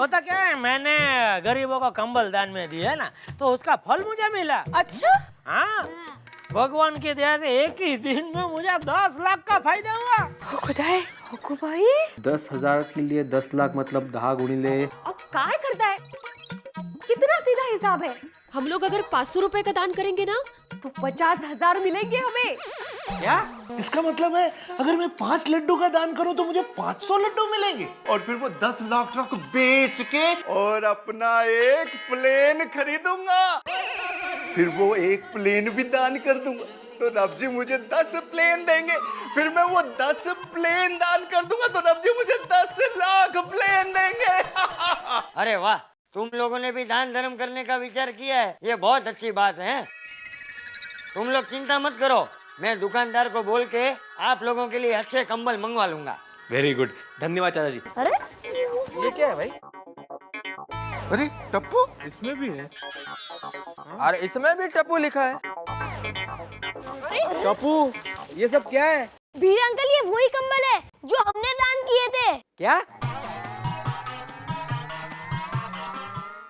होता क्या है, मैंने गरीबों को कंबल दान में दिया है ना, तो उसका फल मुझे मिला। अच्छा? हाँ, भगवान की दया से एक ही दिन में मुझे 10 लाख का फायदा हुआ। खुदाए, होको भाई 10,000 के लिए 10 लाख मतलब 10 गुणिले। अब काय करता है? कितना सीधा हिसाब है। हम लोग अगर 500 रुपए का दान करेंगे ना तो 50,000 मिलेंगे हमें। क्या? इसका मतलब है अगर मैं 5 लड्डू का दान करूं तो मुझे 500 लड्डू मिलेंगे। और फिर वो 10 लाख ट्रक बेच के और अपना एक प्लेन खरीदूंगा। फिर वो एक प्लेन भी दान कर दूंगा तो रब जी मुझे 10 प्लेन देंगे। फिर मैं वो 10 प्लेन दान कर दूंगा तो रब जी मुझे 10 लाख प्लेन देंगे। अरे वाह, तुम लोगों ने भी दान धर्म करने का विचार किया है, ये बहुत अच्छी बात है। तुम लोग चिंता मत करो, मैं दुकानदार को बोल के आप लोगों के लिए अच्छे कंबल मंगवा लूंगा। वेरी गुड, धन्यवाद चाचा जी। ये क्या है भाई? अरे टप्पू, इसमें भी है। और इसमें भी टप्पू लिखा है। टप्पू, ये सब क्या है? भीड़ अंकल, ये वही कंबल है जो हमने दान किए थे। क्या?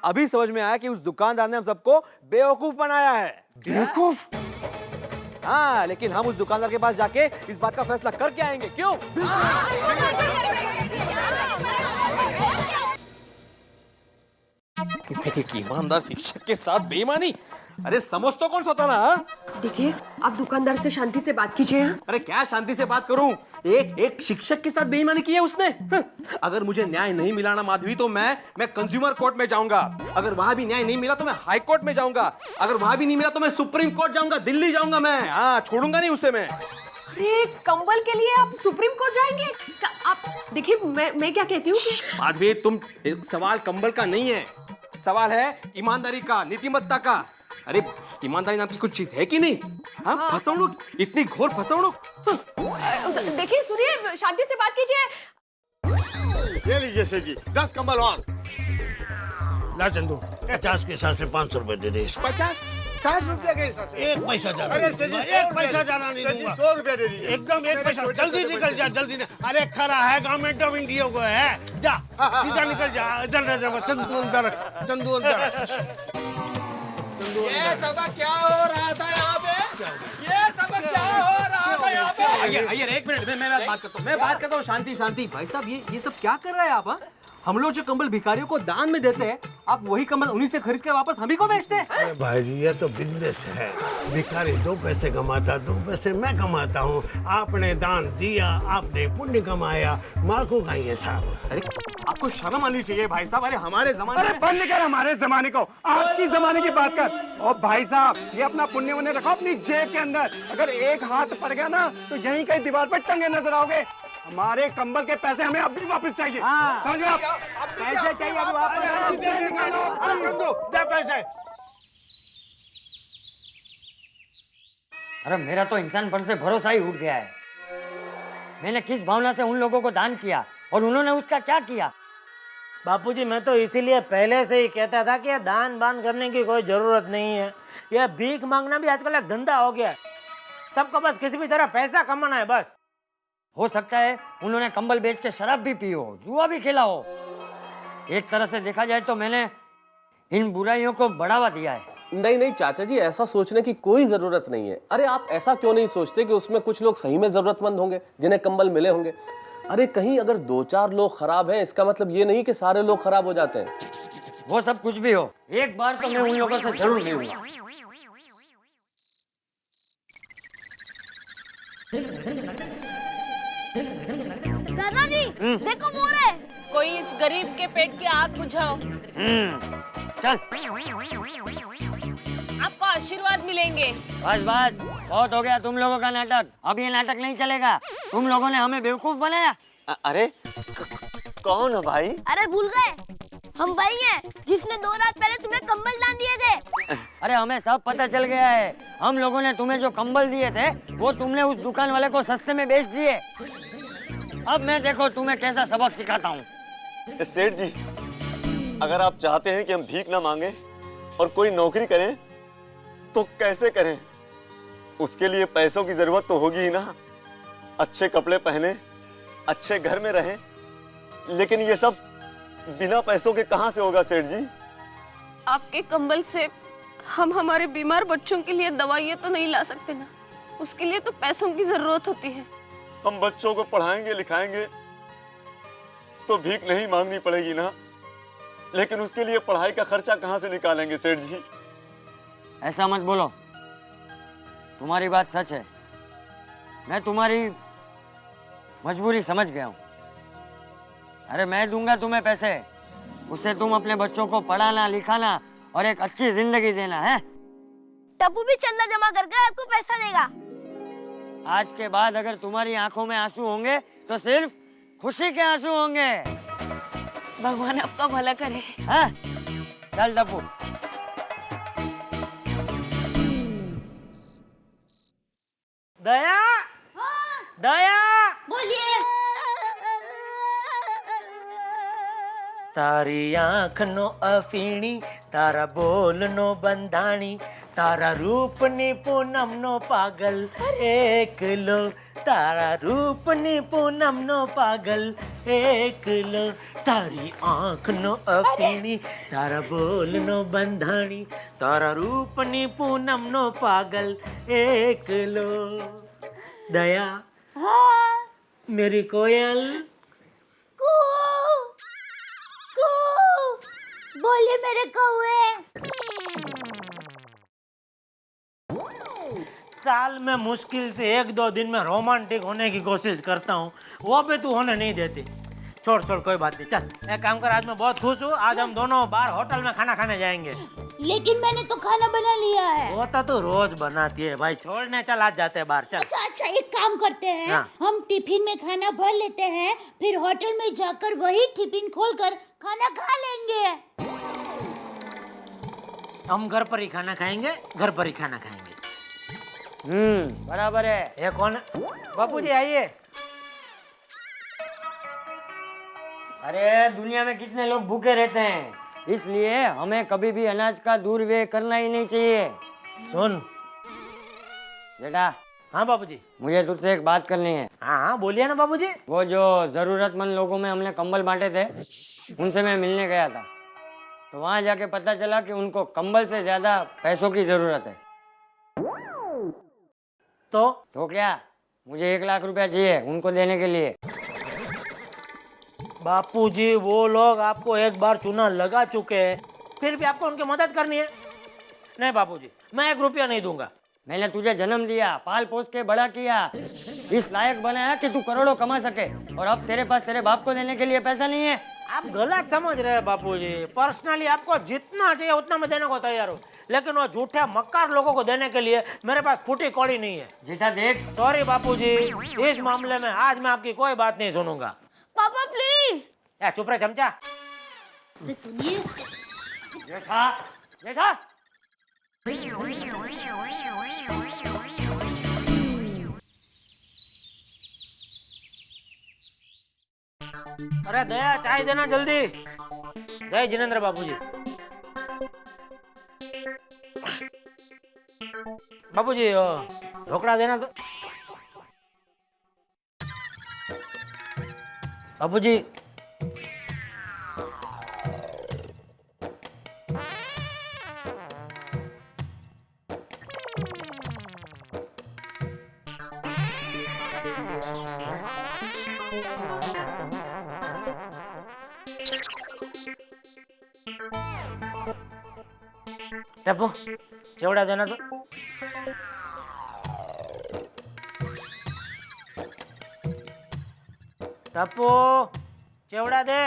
अभी समझ में आया कि उस दुकानदार ने हम सबको बेवकूफ बनाया है। बेवकूफ? हाँ, लेकिन हम उस दुकानदार के पास जाके इस बात का फैसला करके आएंगे। क्यों? एक ईमानदार शिक्षक के साथ बेईमानी, अरे समझ तो कौन सोता ना। देखिए, आप दुकानदार से शांति से बात कीजिए। अरे क्या शांति से बात करूं? एक शिक्षक के साथ बेईमानी की है उसने। अगर मुझे न्याय नहीं मिला ना माधवी तो मैं कंज्यूमर कोर्ट में जाऊंगा। अगर वहां भी न्याय नहीं मिला तो मैं हाई कोर्ट में जाऊंगा। अगर वहां भी नहीं मिला तो मैं सुप्रीम कोर्ट जाऊंगा, दिल्ली जाऊंगा मैं। हाँ, छोड़ूंगा नहीं उसे मैं। अरे कंबल के लिए आप सुप्रीम कोर्ट जाएंगे? आप देखिए, मैं क्या कहती हूँ कि माधवी, तुम सवाल कंबल का नहीं है, सवाल है ईमानदारी का, नीतिमत्ता का। अरे ईमानदारी नाम की कुछ चीज है कि नहीं? हाँ, फसवणुक, इतनी घोर फसवणुक। देखिए, सुनिए, शांति से बात कीजिए। ये लीजिए सेठ जी, 10 कंबल और। ला चंदू, 50 के हिसाब से 500 रुपए दे दे। 50, 60 रुपए के हिसाब से। 1 पैसा ज्यादा। अरे सेठ जी, एक पैसा ज्यादा नहीं दूंगा। 100 रुपए दे दीजिए। एकदम 1 पैसा। जल्दी निकल जा, जल्दी निकल। अरे खरा है, गवर्नमेंट ऑफ इंडिया को है। जा, सीधा निकल जा। चंदू अंदर, चंदू अंदर। ये सब क्या हो रहा था यहाँ पे? ये सब क्या हो रहा था यहाँ पे? आइए, एक मिनट में मैं बात करता हूँ। शांति शांति। भाई साहब, ये सब क्या कर रहे हैं आप? हम लोग जो कंबल भिखारियों को दान में देते हैं, आप वही कंबल उन्हीं से खरीद के वापस हम ही को बेचते हैं। अरे भाई जी, ये तो बिजनेस है। भिखारी 2 पैसे कमाता, 2 पैसे मैं कमाता हूँ। आपने दान दिया, आपने पुण्य कमाया, मार्कों का ये साहब। अरे आपको शर्म आनी चाहिए भाई साहब। अरे हमारे जमाने अरे बंद कर हमारे जमाने को, आज की जमाने की बात कर। और भाई साहब, ये अपना पुण्य वन्य रखो अपनी जेब के अंदर। अगर एक हाथ पड़ गया ना तो यहीं कहीं दीवार पर टंगे नजर आओगे। हमारे कंबल के पैसे हमें अभी वापस चाहिए। समझे आप? पैसे चाहिए अभी वापस। दे पैसे। अरे मेरा तो इंसान पर से भरोसा ही उठ गया है। मैंने किस भावना से उन लोगों को दान किया और उन्होंने उसका क्या किया? बापूजी, मैं तो इसीलिए पहले से ही कहता था कि दान बान करने की कोई जरूरत नहीं है। यह भीख मांगना भी आजकल एक धंधा हो गया है। सबको बस किसी भी तरह पैसा कमाना है बस। हो सकता है उन्होंने कंबल बेच के शराब भी पी हो, जुआ भी खेला हो। एक तरह से देखा जाए तो मैंने इन बुराइयों को बढ़ावा दिया है। नहीं चाचा जी, ऐसा सोचने की कोई जरूरत नहीं है। अरे आप ऐसा क्यों नहीं सोचते कि उसमें कुछ लोग सही में जरूरतमंद होंगे जिन्हें कंबल मिले होंगे। अरे कहीं अगर 2-4 लोग खराब हैं, इसका मतलब ये नहीं कि सारे लोग खराब हो जाते हैं। वो सब कुछ भी हो, एक बार तो मैं उन लोगों से जरूर मिलूंगा। दादाजी, देखो मोर है। कोई इस गरीब के पेट की आग बुझाओ। चल, आपको आशीर्वाद मिलेंगे। बस बहुत हो गया तुम लोगों का नाटक। अब ये नाटक नहीं चलेगा। तुम लोगों ने हमें बेवकूफ बनाया। अरे कौन हो भाई? अरे भूल गए, हम भाई हैं जिसने 2 रात पहले तुम्हें कंबल दान दिए थे। अरे हमें सब पता चल गया है। हम लोगों ने तुम्हें जो कंबल दिए थे वो तुमने उस दुकान वाले को सस्ते में बेच दिए। अब मैं देखो तुम्हें कैसा सबक सिखाता हूँ। सेठ जी, अगर आप चाहते हैं कि हम भीख ना मांगे और कोई नौकरी करें तो कैसे करें? उसके लिए पैसों की जरूरत तो होगी ही ना। अच्छे कपड़े पहने, अच्छे घर में रहें, लेकिन ये सब बिना पैसों के कहाँ से होगा सेठ जी? आपके कंबल से हम हमारे बीमार बच्चों के लिए दवाइयाँ तो नहीं ला सकते ना, उसके लिए तो पैसों की जरूरत होती है। हम बच्चों को पढ़ाएंगे लिखाएंगे तो भीख नहीं मांगनी पड़ेगी ना, लेकिन उसके लिए पढ़ाई का खर्चा कहाँ से निकालेंगे सेठ जी? ऐसा मत बोलो, तुम्हारी बात सच है। मैं तुम्हारी मजबूरी समझ गया हूँ। अरे मैं दूंगा तुम्हें पैसे, उससे तुम अपने बच्चों को पढ़ाना लिखाना और एक अच्छी जिंदगी देना है। टप्पू भी चंदा जमा करके आपको पैसा देगा। आज के बाद अगर तुम्हारी आंखों में आंसू होंगे तो सिर्फ खुशी के आंसू होंगे। भगवान आपका भला करे। हाँ? चल टप्पू। दया, दया, बोलिए। तारी आँख नो अफीणी, तारा बोल नो बंधाणी, तारा रूप नी पूनम नो पागल एक लो, तारा रूप नी पूनम नो पागल एक लो, तारी आँख नो अफीणी, तारा बोल नो बंधाणी, तारा रूप नी पूनम नो पागल एक लो। दया, हाँ। मेरी कोयल, बोलिए मेरे कौवे। साल में मुश्किल से 1-2 दिन में रोमांटिक होने की कोशिश करता हूँ, वो भी तू होने नहीं देती। छोड़ छोड़, कोई बात नहीं, चल एक काम कर, आज मैं बहुत खुश हूँ, आज हम दोनों बाहर होटल में खाना खाने जाएंगे। लेकिन मैंने तो खाना बना लिया है। वो तो तू रोज बनाती है भाई, छोड़ने चल, आज जाते हैं बाहर, चल। अच्छा, एक काम करते हैं, हाँ। हम टिफिन में खाना भर लेते हैं, फिर होटल में जाकर वही टिफिन खोलकर खाना खा लेंगे। हम घर पर ही खाना खाएंगे, घर पर ही खाना खाएंगे। बराबर है। ये कौन है? बापूजी आइए। अरे दुनिया में कितने लोग भूखे रहते हैं, इसलिए हमें कभी भी अनाज का दुर्व्यय करना ही नहीं चाहिए। सुन बेटा। हाँ बापूजी। मुझे तुझसे एक बात करनी है। हाँ हाँ बोलिए ना बापूजी। वो जो जरूरतमंद लोगों में हमने कंबल बांटे थे, उनसे मैं मिलने गया था, तो वहां जाके पता चला कि उनको कंबल से ज्यादा पैसों की जरूरत है। तो क्या, मुझे 1 लाख रुपया चाहिए उनको देने के लिए। बापूजी वो लोग आपको एक बार चूना लगा चुके हैं, फिर भी आपको उनकी मदद करनी है? नहीं बापूजी, मैं 1 रुपया नहीं दूंगा। मैंने तुझे जन्म दिया, पाल पोस के बड़ा किया, इस लायक बनाया कि तू करोड़ों कमा सके, और अब तेरे पास तेरे बाप को देने के लिए पैसा नहीं है। आप गलत समझ रहे हैं बापूजी। पर्सनली आपको जितना चाहिए उतना मैं देने को तैयार हूँ, लेकिन वो झूठे मक्कार लोगों को देने के लिए मेरे पास फूटी कौड़ी नहीं है। जेठा देख। सॉरी बापूजी, इस मामले में आज मैं आपकी कोई बात नहीं सुनूंगा। पापा प्लीज। चुप रहे चमचा। सुनिए। जेठा, जेठा। अरे दया, चाय देना जल्दी। जय जिनेंद्र बापूजी। बापूजी ढोकड़ा देना तो। बापूजी टप्पू चिवड़ा देना तो। टप्पू चिवड़ा दे।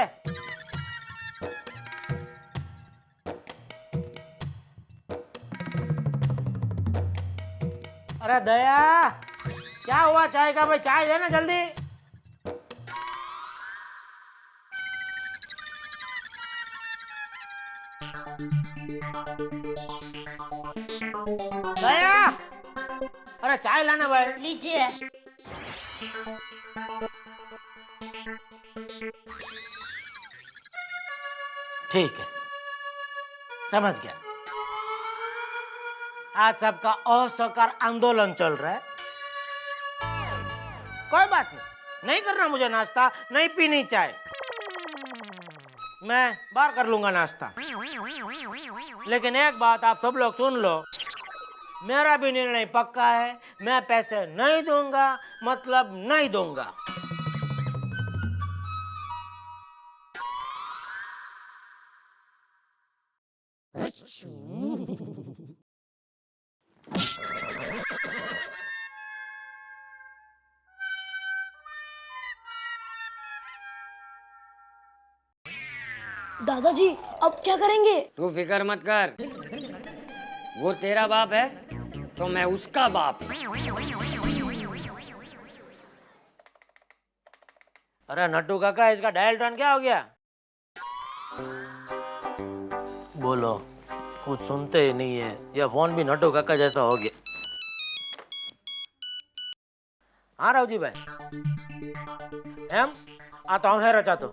अरे दया, क्या हुआ चाय का भाई? चाय देना जल्दी। दया, अरे चाय लाना भाई। लीजिए। ठीक है, समझ गया। आज सबका असहकार आंदोलन चल रहा है। कोई बात नहीं, नहीं करना मुझे नाश्ता, नहीं पीनी चाय। मैं बाहर कर लूंगा नाश्ता। लेकिन एक बात आप सब लोग सुन लो, मेरा भी निर्णय पक्का है, मैं पैसे नहीं दूंगा, मतलब नहीं दूंगा। दादाजी अब क्या करेंगे? तू फिक्र मत कर, वो तेरा बाप है तो मैं उसका बाप हूं। अरे नट्टू काका, इसका डायल टोन क्या हो गया? बोलो, कुछ सुनते ही नहीं है। यह फोन भी नट्टू काका जैसा हो गया। हाँ रावजी भाई, एम आता हूँ है रचा तो।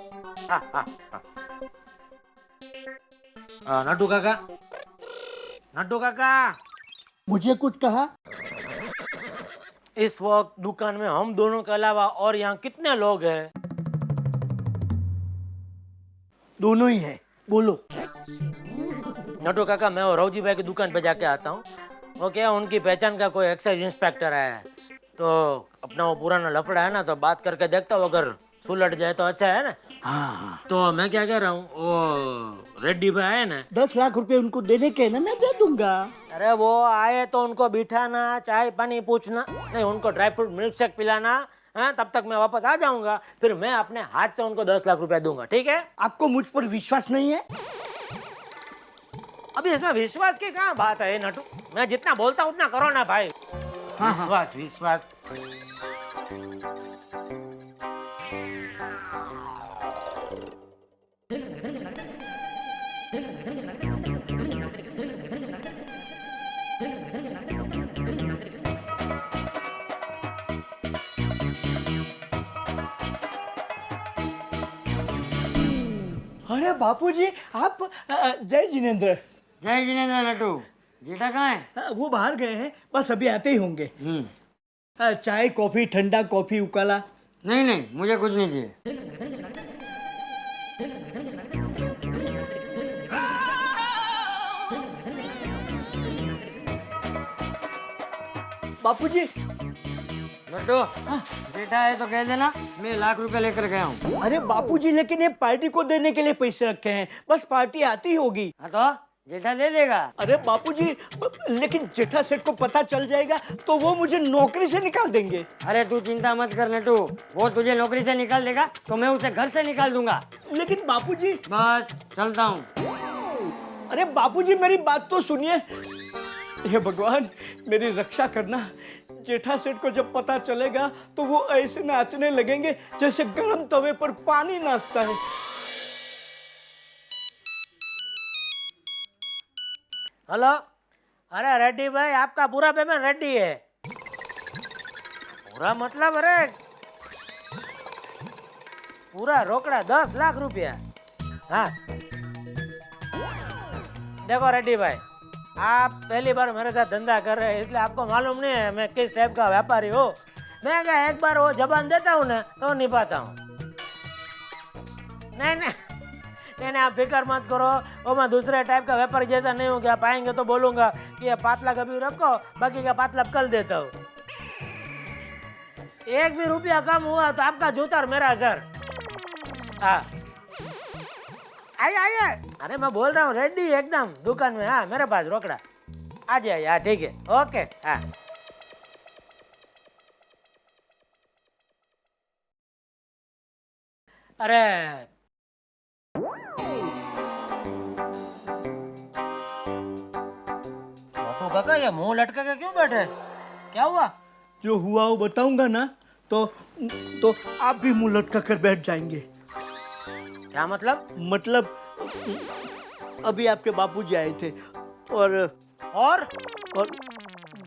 नट्टू काका, नट्टू काका, मुझे कुछ कहा? इस वक्त दुकान में हम दोनों के अलावा और यहाँ कितने लोग हैं? दोनों ही है, बोलो। नट्टू काका, मैं और रावजी भाई की दुकान पे जाके आता हूँ। वो क्या, उनकी पहचान का कोई एक्साइज इंस्पेक्टर आया है, तो अपना वो पुराना लफड़ा है ना, तो बात करके देखता हूँ, अगर सुलट जाए तो अच्छा है ना। हाँ, तो मैं क्या कह रहा हूँ, वो रेड्डी भाई है ना, 10 लाख रुपए उनको देने के ना, मैं दे दूंगा। अरे वो आए तो उनको बिठाना, चाय पानी पूछना, नहीं उनको ड्राई फ्रूट मिल्क शेक पिलाना, हाँ, तब तक मैं वापस आ जाऊंगा। फिर मैं अपने हाथ से उनको 10 लाख रुपए दूंगा, ठीक है? आपको मुझ पर विश्वास नहीं है? अभी इसमें विश्वास की कहाँ बात है नटू, मैं जितना बोलता हूँ उतना करो ना भाई। हाँ, विश्वास विश्वास। अरे बापूजी, आप जय जिनेंद्र। जय जिनेंद्र। नटू जीटा कहाँ है? वो बाहर गए हैं, बस अभी आते ही होंगे। चाय कॉफी, ठंडा कॉफी उकाला? नहीं नहीं, मुझे कुछ नहीं चाहिए। बापूजी, नटू जेठा है तो कह देना मैं लाख रुपए लेकर गया हूँ। अरे बापूजी, लेकिन ये पार्टी को देने के लिए पैसे रखे हैं, बस पार्टी आती होगी। हाँ तो जेठा दे देगा। अरे बापूजी, लेकिन जेठा सेठ को पता चल जाएगा तो वो मुझे नौकरी से निकाल देंगे। अरे तू चिंता मत कर नटू, वो तुझे नौकरी से निकाल देगा तो मैं उसे घर से निकाल दूंगा। लेकिन बापूजी, बस चलता हूँ। अरे बापूजी, मेरी बात तो सुनिए। हे भगवान, मेरी रक्षा करना। जेठा सेठ को जब पता चलेगा तो वो ऐसे नाचने लगेंगे जैसे गर्म तवे पर पानी नाचता है। हेलो, अरे रेड्डी भाई, आपका पूरा पेमेंट रेडी है। पूरा मतलब, अरे पूरा रोकड़ा 10 लाख रुपया। हाँ देखो रेड्डी भाई, आप पहली बार मेरे साथ धंधा कर रहे हैं, इसलिए आपको मालूम नहीं है मैं किस टाइप का व्यापारी हूँ। मैं क्या एक बार वो जबान देता हूँ ना तो निभाता हूँ। नहीं नहीं नहीं, आप फिक्र मत करो, वो मैं दूसरे टाइप का व्यापारी जैसा नहीं हूँ कि आप आएंगे तो बोलूंगा कि ये पातला कभी रखो, बाकी का पातला कल देता हूँ। एक भी रुपया कम हुआ तो आपका जूता और मेरा सर। हाँ आइए आइए। अरे मैं बोल रहा हूँ रेडी एकदम दुकान में। हाँ मेरे पास रोकड़ा, आ जाइए। हाँ ठीक है, ओके। हाँ अरे काका, ये मुंह लटका के क्यों बैठे, क्या हुआ? जो हुआ वो बताऊंगा ना तो आप भी मुंह लटका कर बैठ जाएंगे। क्या मतलब? मतलब अभी आपके बापूजी आए थे और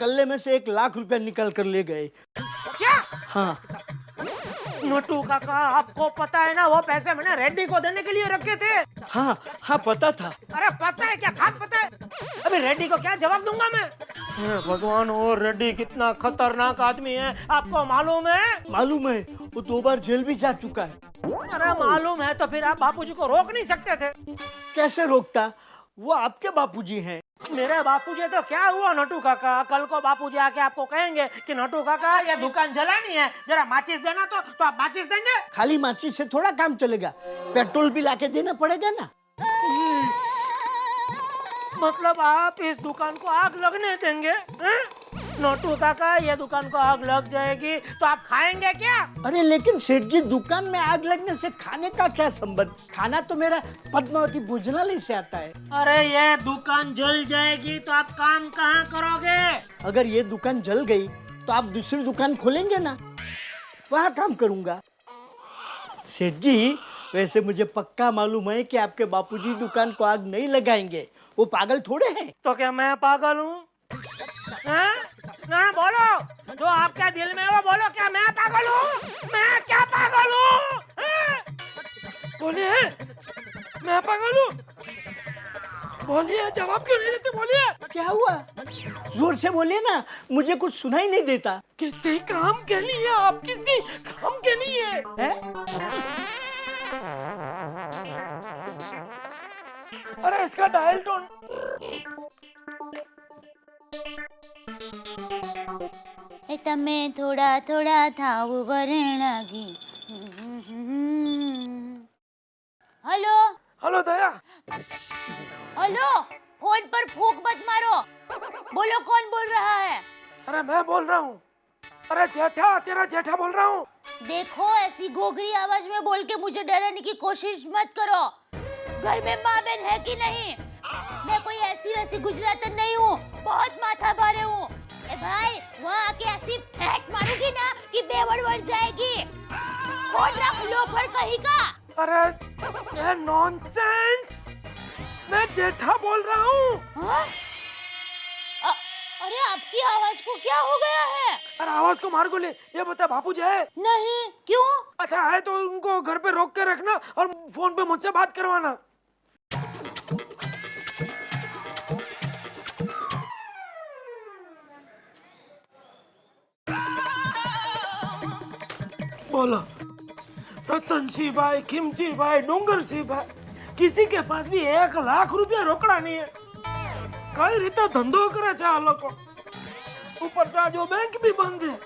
गले में से 1 लाख रुपया निकाल कर ले गए। क्या? हाँ नटू काका, आपको पता है ना वो पैसे मैंने रेड्डी को देने के लिए रखे थे। हाँ हाँ पता था। अरे पता है क्या, खास पता है। अभी रेड्डी को क्या जवाब दूंगा मैं? भगवान, वो रेड्डी कितना खतरनाक आदमी है, आपको मालूम है? मालूम है, वो 2 बार जेल भी जा चुका है। अरे मालूम है तो फिर आप बापूजी को रोक नहीं सकते थे। कैसे रोकता? वो आपके बापूजी हैं। मेरे बापूजी तो क्या हुआ नटू काका, कल को बापूजी आके आपको कहेंगे कि नटू काका ये दुकान जलानी है, जरा माचिस देना तो आप माचिस देंगे? खाली माचिस से थोड़ा काम चलेगा, पेट्रोल भी लाके देना पड़ेगा ना। मतलब आप इस दुकान को आग लगने देंगे? नोटू काका ये दुकान को आग लग जाएगी तो आप खाएंगे क्या? अरे लेकिन सेठ जी, दुकान में आग लगने से खाने का क्या संबंध? खाना तो मेरा पद्मावती भोजनालय से आता है। अरे ये दुकान जल जाएगी तो आप काम कहाँ करोगे? अगर ये दुकान जल गई तो आप दूसरी दुकान खोलेंगे ना, वहाँ काम करूँगा। सेठ जी, वैसे मुझे पक्का मालूम है कि आपके बापूजी दुकान को आग नहीं लगाएंगे, वो पागल थोड़े हैं। तो क्या मैं पागल हूँ? ना बोलो, जो आपके दिल में वो बोलो, क्या मैं पागल हूँ? मैं क्या पागल हूँ? बोलिए, मैं पागल हूँ? बोलिए, जवाब क्यों नहीं देते? बोलिए। क्या हुआ? जोर से बोलिए ना, मुझे कुछ सुनाई नहीं देता। किसी काम के लिए आप किसी काम के लिए है? अरे इसका डायल टोन। તમે થોડા થોડા થાવ વરણાગી. हेलो हेलो दया। हेलो, फोन पर फूंक मत मारो, बोलो कौन बोल रहा है? अरे मैं बोल रहा हूँ। अरे जेठा, तेरा जेठा बोल रहा हूँ। देखो, ऐसी गोगरी आवाज में बोल के मुझे डराने की कोशिश मत करो। घर में माँ बहन है कि नहीं? मैं कोई ऐसी वैसी गुजरातन नहीं हूँ, बहुत माथा भारे हूँ। ए भाई, वहाँ आके ऐसी फेंक मारूंगी ना कि बेवड़ बढ़ जाएगी। फोन रख लो पर कहीं का। अरे ये नॉनसेंस, मैं जेठा बोल रहा हूँ। अरे आपकी आवाज को क्या हो गया है? अरे आवाज को मार गोली। ये बता बापूजी है? नहीं, क्यों? अच्छा है तो उनको घर पे रोक के रखना और फोन पे मुझसे बात करवाना। बोलो, रतन सिंह भाई, खिमची भाई, डूंगर सिंह भाई, किसी के पास भी 1 लाख रुपया रोकड़ा नहीं है। कई रीते धंधो करे छे आ लोग। ऊपर से जो बैंक भी बंद है,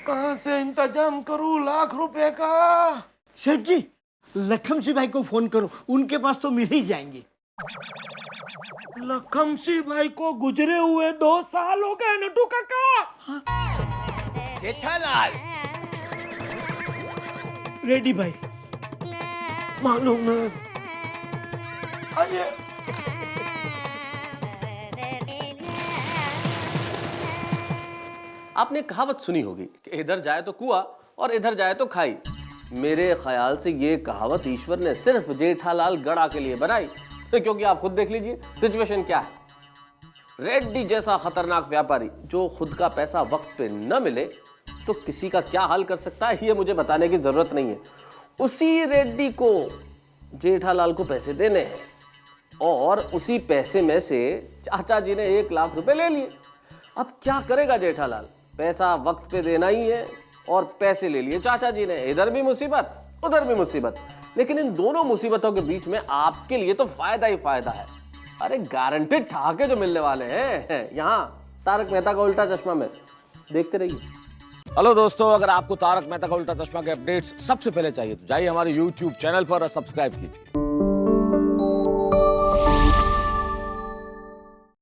कहाँ से इंतजाम करूं लाख रुपए का? सेठ जी, लखम सिंह भाई को फोन करो, उनके पास तो मिल ही जाएंगे। लखम सिंह भाई को गुजरे हुए 2 साल हो गए नटू काका। जेठालाल, रेडी भाई। मालूम है। आइए। आपने कहावत सुनी होगी कि इधर जाए तो कुआं और इधर जाए तो खाई। मेरे ख्याल से ये कहावत ईश्वर ने सिर्फ जेठालाल गड़ा के लिए बनाई, क्योंकि आप खुद देख लीजिए सिचुएशन क्या है। रेड्डी जैसा खतरनाक व्यापारी जो खुद का पैसा वक्त पे न मिले तो किसी का क्या हाल कर सकता है, ये मुझे बताने की जरूरत नहीं है। उसी रेड्डी को जेठालाल को पैसे देने हैं और उसी पैसे में से चाचा जी ने 1 लाख रुपए ले लिए। अब क्या करेगा जेठालाल? पैसा वक्त पे देना ही है और पैसे ले लिए चाचा जी ने। इधर भी मुसीबत उधर भी मुसीबत, लेकिन इन दोनों मुसीबतों के बीच में आपके लिए तो फायदा ही फायदा है। अरे गारंटेड ठहाके जो मिलने वाले हैं यहाँ तारक मेहता का उल्टा चश्मा में, देखते रहिए। हेलो दोस्तों, अगर आपको तारक मेहता का उल्टा चश्मा के अपडेट्स सबसे पहले चाहिए तो जाइए हमारे YouTube चैनल पर और सब्सक्राइब कीजिए।